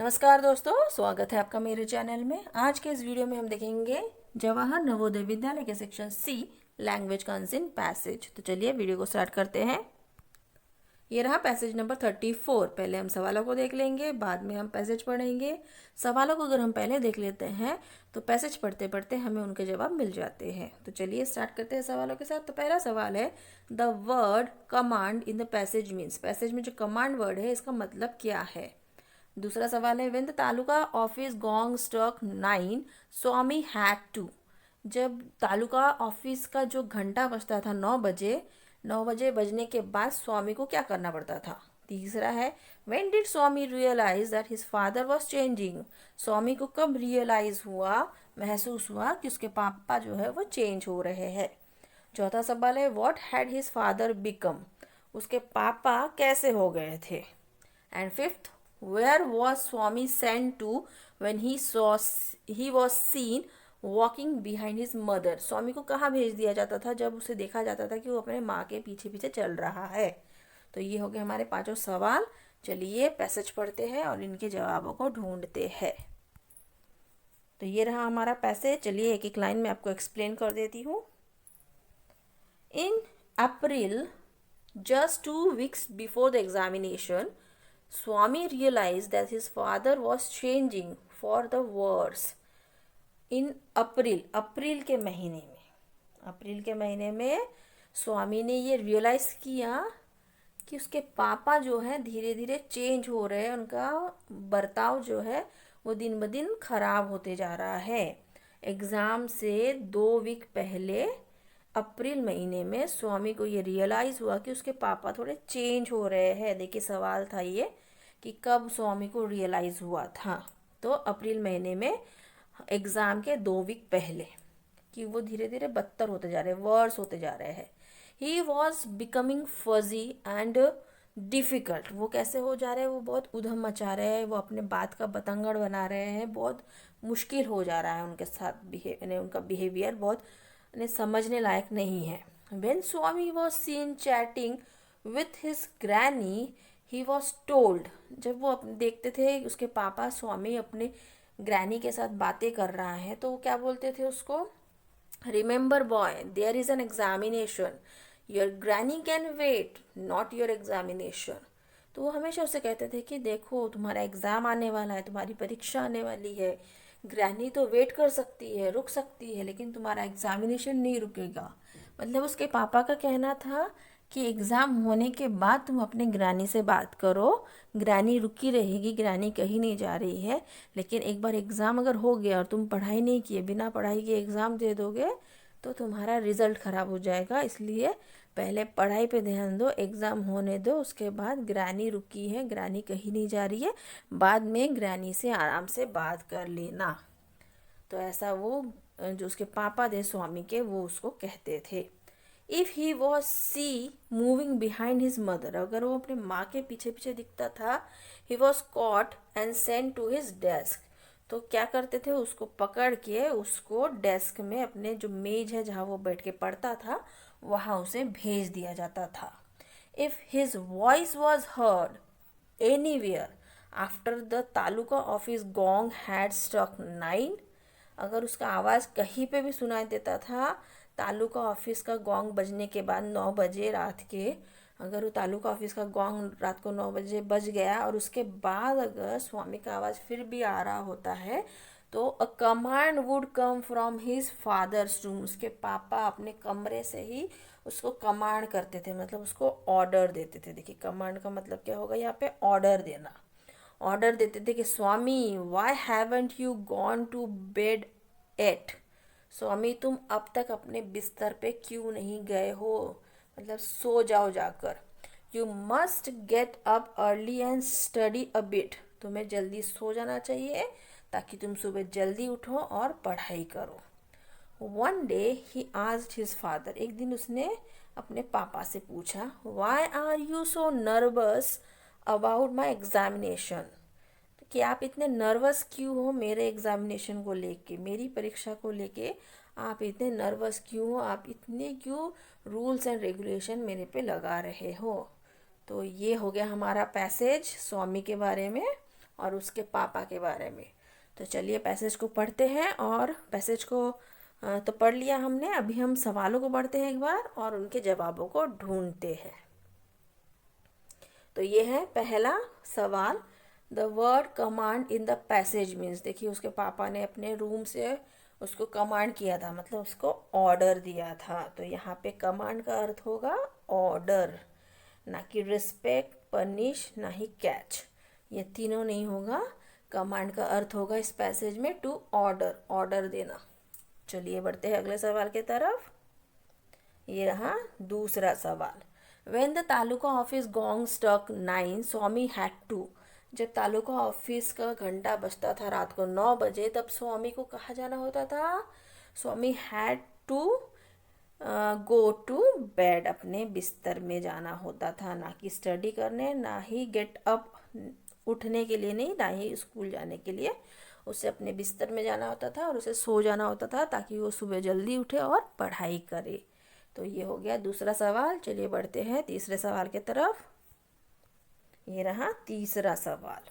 नमस्कार दोस्तों, स्वागत है आपका मेरे चैनल में। आज के इस वीडियो में हम देखेंगे जवाहर नवोदय विद्यालय के सेक्शन सी लैंग्वेज कंसिन पैसेज। तो चलिए वीडियो को स्टार्ट करते हैं। ये रहा पैसेज नंबर 34। पहले हम सवालों को देख लेंगे, बाद में हम पैसेज पढ़ेंगे। सवालों को अगर हम पहले देख लेते हैं तो पैसेज पढ़ते पढ़ते हमें उनके जवाब मिल जाते हैं। तो चलिए स्टार्ट करते हैं सवालों के साथ। तो पहला सवाल है, the word command in the passage means. Passage में जो कमांड वर्ड है इसका मतलब क्या है। दूसरा सवाल है, when the taluka office gong struck 9 Swami had to. जब तालुका ऑफिस का जो घंटा बजता था 9 बजे बजने के बाद स्वामी को क्या करना पड़ता था। तीसरा है, when did Swami realise that his father was changing. Swami को कब रियलाइज हुआ, महसूस हुआ कि उसके पापा जो है वो चेंज हो रहे हैं। चौथा सवाल है, what had his father become. उसके पापा कैसे हो गए थे। And fifth, where was Swami sent to when he was seen walking behind his mother। स्वामी को कहाँ भेज दिया जाता था जब उसे देखा जाता था कि वो अपने माँ के पीछे पीछे चल रहा है। तो ये हो गए हमारे पांचों सवाल। चलिए पैसेज पढ़ते हैं और इनके जवाबों को ढूंढते हैं। तो ये रहा हमारा पैसेज। चलिए एक एक लाइन में आपको एक्सप्लेन कर देती हूँ। इन अप्रैल, just 2 weeks before the examination, Swami realized that his father was changing for the worse. In अप्रैल के महीने में स्वामी ने ये रियलाइज किया कि उसके पापा जो है धीरे धीरे चेंज हो रहे हैं। उनका बर्ताव जो है वो दिन ब दिन खराब होते जा रहा है। एग्ज़ाम से 2 वीक पहले अप्रैल महीने में स्वामी को ये रियलाइज़ हुआ कि उसके पापा थोड़े चेंज हो रहे हैं। देखिए सवाल था ये कि कब स्वामी को रियलाइज़ हुआ था। तो अप्रैल महीने में एग्ज़ाम के 2 वीक पहले कि वो धीरे धीरे बदतर होते जा रहे हैं, वर्स होते जा रहे हैं। He was becoming fuzzy and difficult. वो कैसे हो जा रहे हैं, वो बहुत उधम मचा रहे हैं, वो अपने बात का बतंगड़ बना रहे हैं, बहुत मुश्किल हो जा रहा है उनके साथ उनका बिहेवियर बहुत समझने लायक नहीं है। When Swami was seen chatting with his granny, he was told। जब वो देखते थे उसके पापा स्वामी अपने ग्रैनी के साथ बातें कर रहा है तो वो क्या बोलते थे उसको, remember boy there is an examination, your granny can wait not your examination. तो वो हमेशा उससे कहते थे कि देखो तुम्हारा एग्ज़ाम आने वाला है, तुम्हारी परीक्षा आने वाली है, ग्रैनी तो वेट कर सकती है, रुक सकती है, लेकिन तुम्हारा एग्जामिनेशन नहीं रुकेगा। मतलब उसके पापा का कहना था कि एग्ज़ाम होने के बाद तुम अपने ग्रैनी से बात करो, ग्रैनी रुकी रहेगी, ग्रैनी कहीं नहीं जा रही है। लेकिन एक बार एग्ज़ाम अगर हो गया और तुम पढ़ाई नहीं किए, बिना पढ़ाई के एग्ज़ाम दे दोगे तो तुम्हारा रिज़ल्ट ख़राब हो जाएगा। इसलिए पहले पढ़ाई पे ध्यान दो, एग्ज़ाम होने दो, उसके बाद ग्रैनी रुकी है, ग्रैनी कहीं नहीं जा रही है, बाद में ग्रैनी से आराम से बात कर लेना। तो ऐसा वो जो उसके पापा थे स्वामी के, वो उसको कहते थे। If he was seen moving behind his mother, अगर वो अपने माँ के पीछे पीछे दिखता था, he was caught and sent to his desk. तो क्या करते थे, उसको पकड़ के उसको डेस्क में, अपने जो मेज है जहाँ वो बैठ के पढ़ता था वहाँ उसे भेज दिया जाता था। If his voice was heard anywhere after the taluka office gong had struck 9, अगर उसका आवाज़ कहीं पे भी सुनाई देता था, तालुका ऑफिस का गोंग बजने के बाद 9 बजे रात के, अगर वो तालुका ऑफिस का गोंग रात को 9 बजे बज गया और उसके बाद अगर स्वामी का आवाज़ फिर भी आ रहा होता है तो a command would come from his father's room. उसके पापा अपने कमरे से ही उसको कमांड करते थे, मतलब उसको ऑर्डर देते थे। देखिए कमांड का मतलब क्या होगा यहाँ पे, ऑर्डर देना। ऑर्डर देते थे कि Swami why haven't you gone to bed at. Swami तुम अब तक अपने बिस्तर पे क्यों नहीं गए हो, मतलब सो जाओ जाकर। You must get up early and study a bit, तुम्हें जल्दी सो जाना चाहिए ताकि तुम सुबह जल्दी उठो और पढ़ाई करो। One day he asked his father, एक दिन उसने अपने पापा से पूछा, why are you so nervous about my examination. कि आप इतने नर्वस क्यों हो मेरे एग्जामिनेशन को लेके, मेरी परीक्षा को लेके आप इतने नर्वस क्यों हो, आप इतने क्यों रूल्स एंड रेगुलेशन मेरे पे लगा रहे हो। तो ये हो गया हमारा पैसेज स्वामी के बारे में। और उसके पापा के बारे में। तो चलिए पैसेज को पढ़ते हैं, और पैसेज को तो पढ़ लिया हमने, अभी हम सवालों को पढ़ते हैं एक बार और उनके जवाबों को ढूंढते हैं। तो ये है पहला सवाल, the word command in the passage means. देखिए उसके पापा ने अपने रूम से उसको कमांड किया था, मतलब उसको ऑर्डर दिया था। तो यहाँ पे कमांड का अर्थ होगा ऑर्डर, ना कि रिस्पेक्ट, पनिश, ना ही कैच, ये तीनों नहीं होगा। कमांड का अर्थ होगा इस पैसेज में टू ऑर्डर, ऑर्डर देना। चलिए बढ़ते हैं अगले सवाल की तरफ। ये रहा दूसरा सवाल, When the taluka office gong struck 9, Swami had to। जब तालुका ऑफिस का घंटा बजता था रात को 9 बजे, तब स्वामी को कहाँ जाना होता था? स्वामी had to go to bed, अपने बिस्तर में जाना होता था, ना कि स्टडी करने, ना ही गेट अप, उठने के लिए नहीं, ना ही स्कूल जाने के लिए। उसे अपने बिस्तर में जाना होता था और उसे सो जाना होता था ताकि वो सुबह जल्दी उठे और पढ़ाई करे। तो ये हो गया दूसरा सवाल। चलिए बढ़ते हैं तीसरे सवाल की तरफ। ये रहा तीसरा सवाल,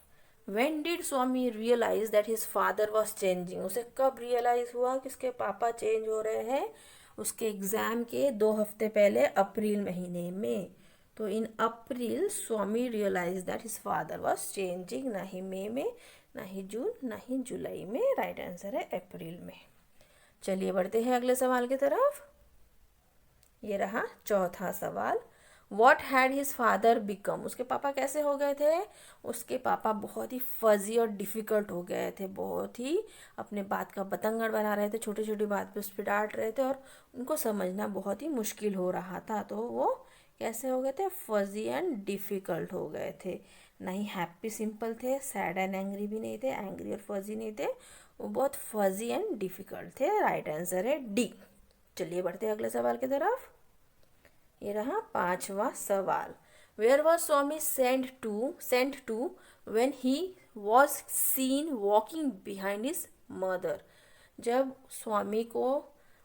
When did Swami realise that his father was changing. उसे कब रियलाइज हुआ कि उसके पापा चेंज हो रहे हैं? उसके एग्जाम के 2 हफ्ते पहले, अप्रैल महीने में। तो in April Swami realise that his father was changing, ना ही मई में, ना ही जून, ना ही जुलाई में। राइट आंसर है अप्रैल में। चलिए बढ़ते हैं अगले सवाल की तरफ। ये रहा चौथा सवाल, what had his father become. उसके पापा कैसे हो गए थे? उसके पापा बहुत ही फजी और डिफ़िकल्ट हो गए थे, बहुत ही अपने बात का बतंगड़ बना रहे थे, छोटी छोटी बात पे उस पर डांट रहे थे और उनको समझना बहुत ही मुश्किल हो रहा था। तो वो कैसे हो गए थे? फजी एंड डिफ़िकल्ट हो गए थे। ना ही हैप्पी सिंपल थे, सैड एंड एंग्री भी नहीं थे, एंग्री और फजी नहीं थे, वो बहुत फजी एंड डिफ़िकल्ट थे। राइट आंसर है डी। चलिए बढ़ते हैं अगले सवाल की तरफ। ये रहा पांचवा सवाल, where was Swami sent to when he was seen walking behind his mother. जब स्वामी को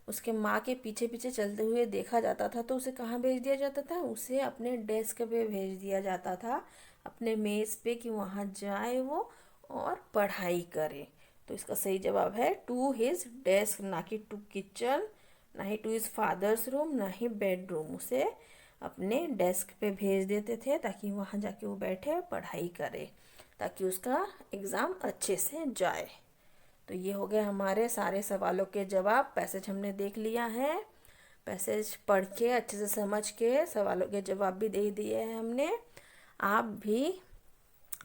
उसके माँ के पीछे पीछे चलते हुए देखा जाता था तो उसे कहाँ भेज दिया जाता था? उसे अपने डेस्क पे भेज दिया जाता था, अपने मेज़ पे, कि वहाँ जाए वो और पढ़ाई करे। तो इसका सही जवाब है टू हिज डेस्क, ना कि टू किचन, ना ही टू हिज फादर्स रूम, ना ही बेडरूम। उसे अपने डेस्क पे भेज देते थे ताकि वहाँ जाके वो बैठे पढ़ाई करे, ताकि उसका एग्ज़ाम अच्छे से जाए। तो ये हो गए हमारे सारे सवालों के जवाब। पैसेज हमने देख लिया है, पैसेज पढ़ के अच्छे से समझ के सवालों के जवाब भी दे दिए हैं हमने। आप भी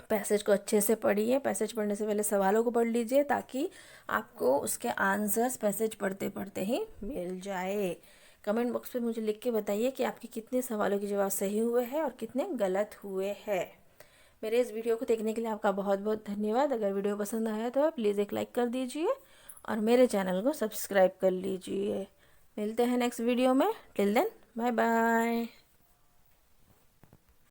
पैसेज को अच्छे से पढ़िए, पैसेज पढ़ने से पहले सवालों को पढ़ लीजिए ताकि आपको उसके आंसर्स पैसेज पढ़ते पढ़ते ही मिल जाए। कमेंट बॉक्स में मुझे लिख के बताइए कि आपके कितने सवालों के जवाब सही हुए हैं और कितने गलत हुए हैं। मेरे इस वीडियो को देखने के लिए आपका बहुत बहुत धन्यवाद। अगर वीडियो पसंद आया तो प्लीज़ एक लाइक कर दीजिए और मेरे चैनल को सब्सक्राइब कर लीजिए। मिलते हैं नेक्स्ट वीडियो में। Till then bye bye.